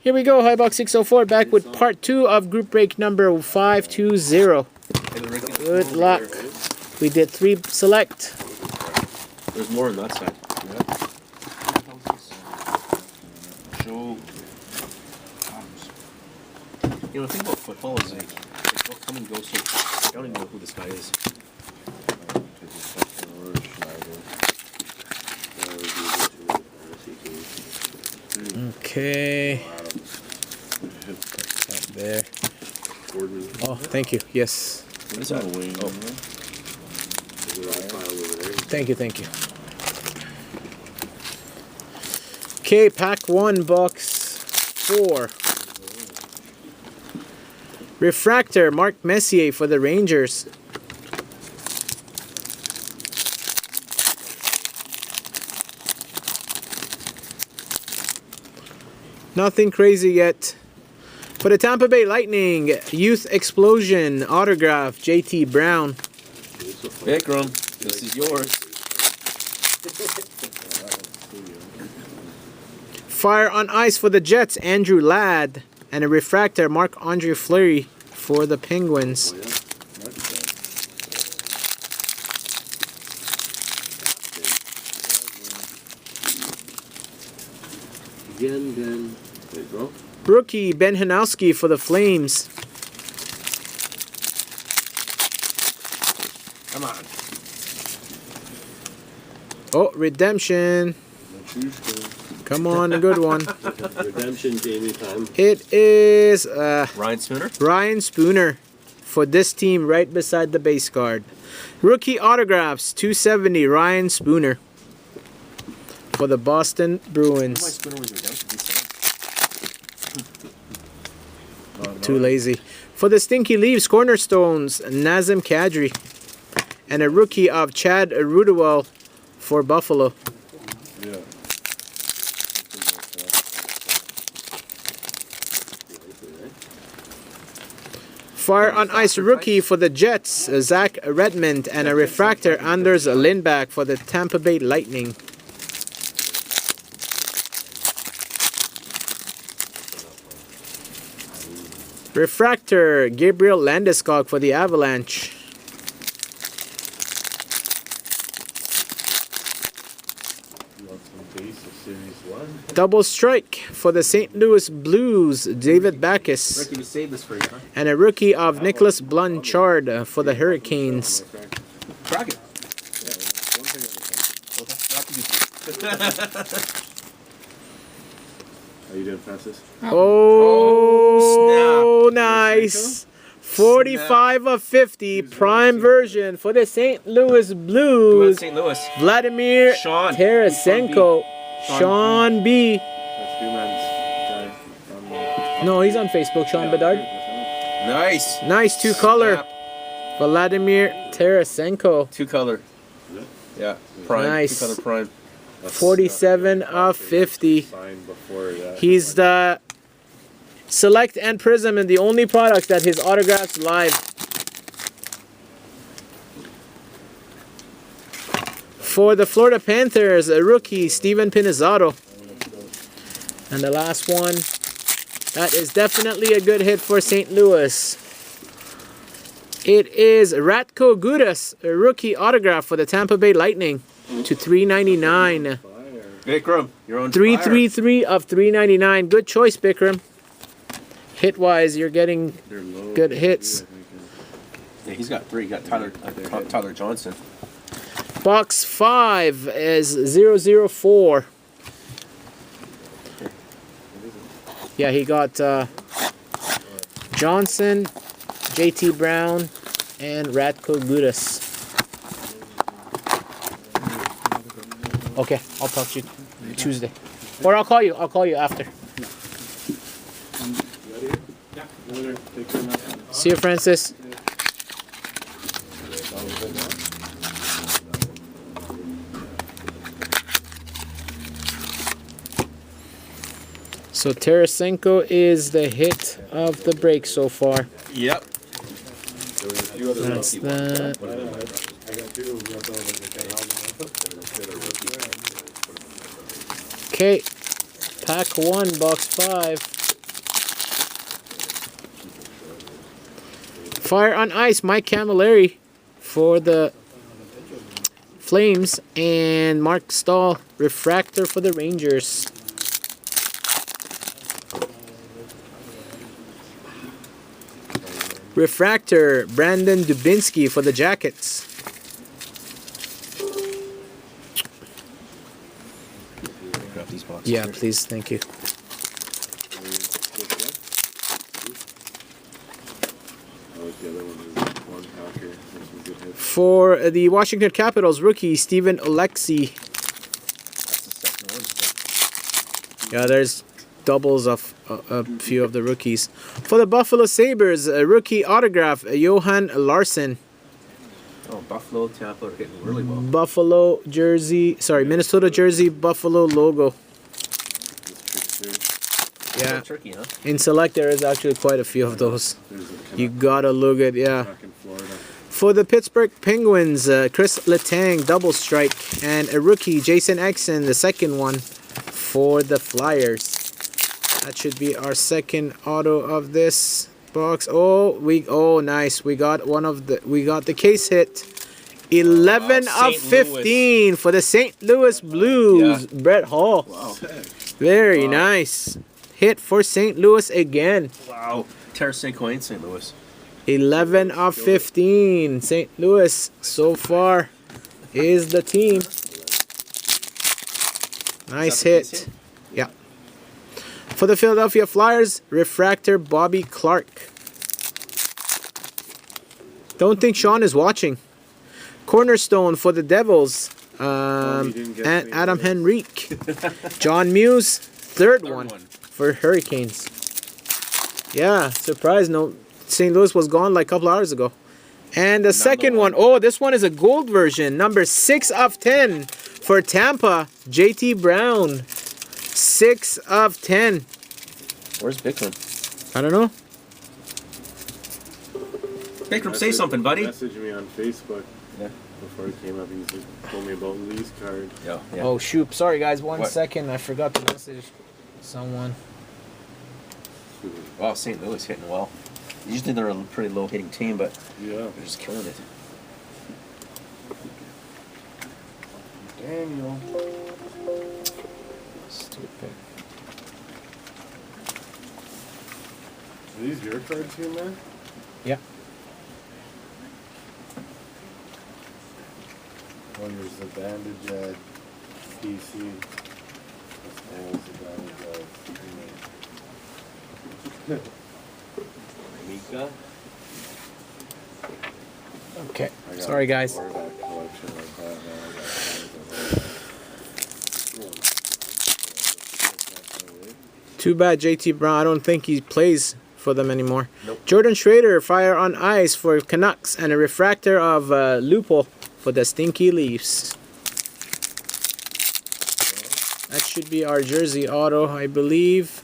Here we go, Hobbybox604 back with part 2 of group break number 520. Good luck. We did 3 select. There's more on that side. Show. You know, the thing about football is like they'll come and go so I don't even know who this guy is. Okay. Up there. Oh, thank you. Yes. What is that? Oh. Thank you, thank you. Okay, pack 1, box 4. Refractor, Mark Messier for the Rangers. Nothing crazy yet. For the Tampa Bay Lightning, Youth Explosion, autograph, JT Brown. Vikram, this is yours. Fire on Ice for the Jets, Andrew Ladd. And a refractor, Marc-Andre Fleury for the Penguins. Again. There you go. Rookie, Ben Hanowski for the Flames. Come on. Oh, redemption. Come on, a good one. Redemption Jamie time. It is Ryan Spooner? Ryan Spooner for this team right beside the base card. Rookie autographs, 270, Ryan Spooner for the Boston Bruins. Too lazy. For the Stinky Leaves, Cornerstones, Nazem Kadri. And a rookie of Chad Rudewell for Buffalo. Yeah. Fire on Ice rookie for the Jets, Zach Redmond, and a refractor, Anders Lindback for the Tampa Bay Lightning. Refractor, Gabriel Landeskog for the Avalanche. Double strike for the St. Louis Blues, David Backes. Ricky, we saved this for you, huh? And a rookie of Nicholas Blanchard for the Hurricanes. Crack it. Are you doing Francis? Oh, nice. 45 of 50, prime version for the St. Louis Blues. St. Louis. Vladimir Sean. Tarasenko. Sean B. That's Man's guy. No, he's on Facebook, Sean Bedard. Nice. Nice, 2-color. Vladimir Tarasenko. 2-color. Yeah. Prime. Nice. 2-color prime. 47 of 50. Signed before that. He's the Select and Prism and the only products that his autographs live. For the Florida Panthers, a rookie, Steven Pinizzato. And the last one, that is definitely a good hit for St. Louis. It is Ratko Gudas, a rookie autograph for the Tampa Bay Lightning to $3.99. Vikram, you're on 333 of 399. Good choice, Bikram. Hit-wise, you're getting good hits. Yeah, he's got 3. He got Tyler Johnson. Box 5 is 004. Yeah, he got Johnson, JT Brown, and Ratko Gudas. Okay, I'll talk to you Tuesday. Or I'll call you after. See you, Francis. So Tarasenko is the hit of the break so far. Yep. That's that. Okay, pack 1, box 5. Fire on Ice, Mike Camilleri for the Flames, and Mark Stahl, refractor for the Rangers. Refractor, Brandon Dubinsky for the Jackets. Grab these boxes. Yeah, here. please, thank you. The other one is one packer. That's some good hits. For the Washington Capitals, rookie Steven Alexi. That's the second one. Yeah, there's doubles of a few of the rookies. For the Buffalo Sabres, a rookie autograph, Johan Larsson. Oh, Buffalo, Tampa are hitting really well. Buffalo jersey, sorry, Minnesota jersey, Buffalo logo. This picture. Yeah, Turkey, huh? in select there is actually quite a few of those. There's a You gotta look at, yeah. back in Florida. For the Pittsburgh Penguins, Chris Letang, double strike, and a rookie, Jason Exon, the second one for the Flyers. That should be our second auto of this box. Oh, nice. We got the case hit. 11 Wow, of St. 15 for the St. Louis Blues. Yeah. Brett Hall. Wow. Very Wow. nice. Hit for St. Louis again. Wow. Tarasenko in St. Louis. 11 of 15. St. Louis so far is the team. Nice Is that the case hit. Yeah. For the Philadelphia Flyers, refractor Bobby Clark. Don't think Sean is watching. Cornerstone for the Devils, and Adam Henrique. John Muse, third one for Hurricanes. Yeah, surprise. No, St. Louis was gone like a couple hours ago. And the second one, oh, this one is a gold version. Number 6 of 10 for Tampa, JT Brown. 6 of 10. Where's Bikram? I don't know. Bikram, say something, buddy. Messaged me on Facebook. Yeah. Before it came up, he told me about Lee's card. Yeah. Oh, shoot. Sorry, guys. One What? second. I forgot to message someone. Wow, St. Louis hitting well. Usually they're a pretty low hitting team, but Yeah. they're just killing it. Daniel. Stupid. Are these your cards here, man? Yeah. One was the bandage at BC. This one was the bandage at Mika. Okay. I got Sorry, guys. a quarterback collection like that now. I got Too bad JT Brown. I don't think he plays for them anymore. Nope. Jordan Schrader, fire on ice for Canucks, and a refractor of Lupo for the Stinky Leafs. That should be our jersey auto, I believe.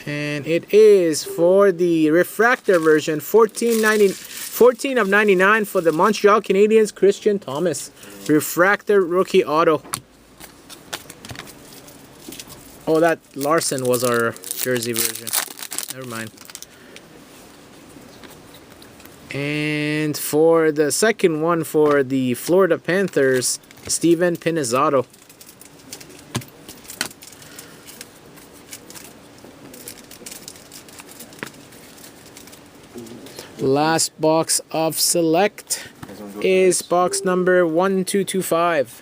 And it is for the refractor version, 14 of 99 for the Montreal Canadiens, Christian Thomas. Refractor rookie auto. Oh, that Larson was our jersey version. Never mind. And for the second one for the Florida Panthers, Steven Pinizzato. Last box of select is box number 1225.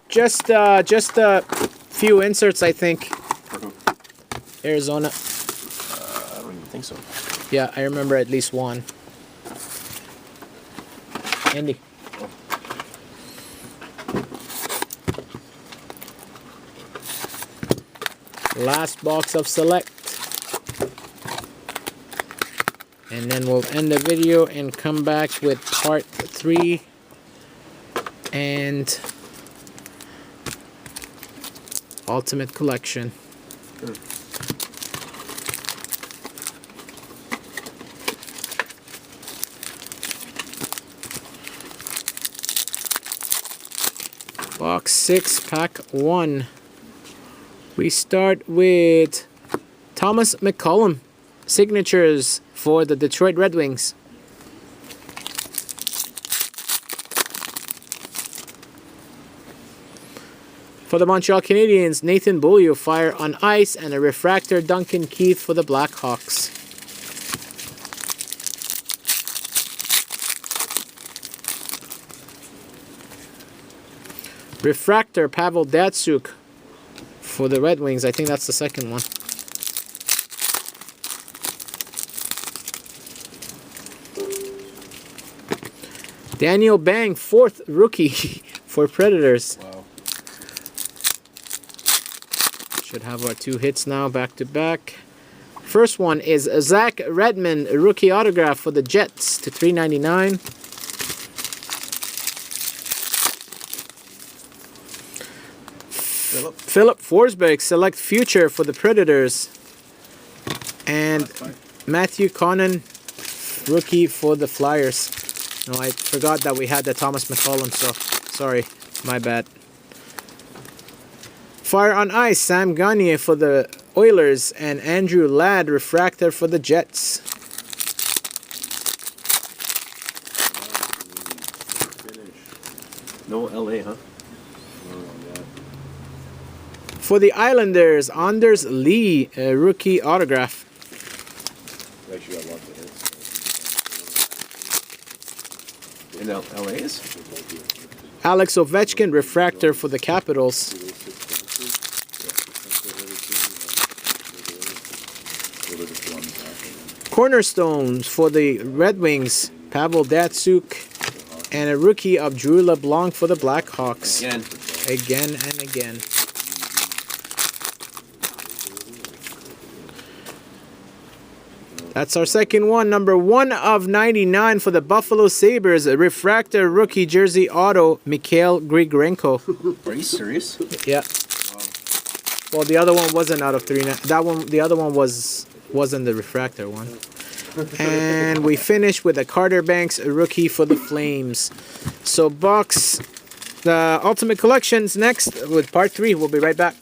Just a few inserts, I think. Arizona. I don't even think so. Yeah, I remember at least one. Andy. Last box of select. And then we'll end the video and come back with part 3 and Ultimate Collection. Good. Box 6, pack 1. We start with Thomas McCollum. Signatures for the Detroit Red Wings. For the Montreal Canadiens, Nathan Beaulieu, Fire on Ice, and a refractor Duncan Keith for the Blackhawks. Refractor Pavel Datsyuk for the Red Wings. I think that's the second one. Daniel Bang, 4th rookie for Predators. Wow. Should have our 2 hits now, back to back. First one is Zach Redmond, rookie autograph for the Jets to $3.99. Philip Forsberg, select future for the Predators. And Matthew Connon, rookie for the Flyers. No, I forgot that we had the Thomas McCollum, so sorry, my bad. Fire on Ice, Sam Gagner for the Oilers, and Andrew Ladd, refractor for the Jets. No LA, huh? For the Islanders, Anders Lee, a rookie autograph. Actually, I want the hits. In LA's? Alex Ovechkin, refractor for the Capitals. Cornerstones for the Red Wings, Pavel Datsyuk, and a rookie of Drew LeBlanc for the Blackhawks. Again and again. That's our second one. Number 1/99 for the Buffalo Sabres, a refractor rookie jersey auto, Mikhail Grigorenko. Are you serious? Yeah. Well, the other one wasn't out of 3. That one, the other one wasn't the refractor one. And we finish with a Carter Banks, a rookie for the Flames. So the Ultimate Collections next with part 3. We'll be right back.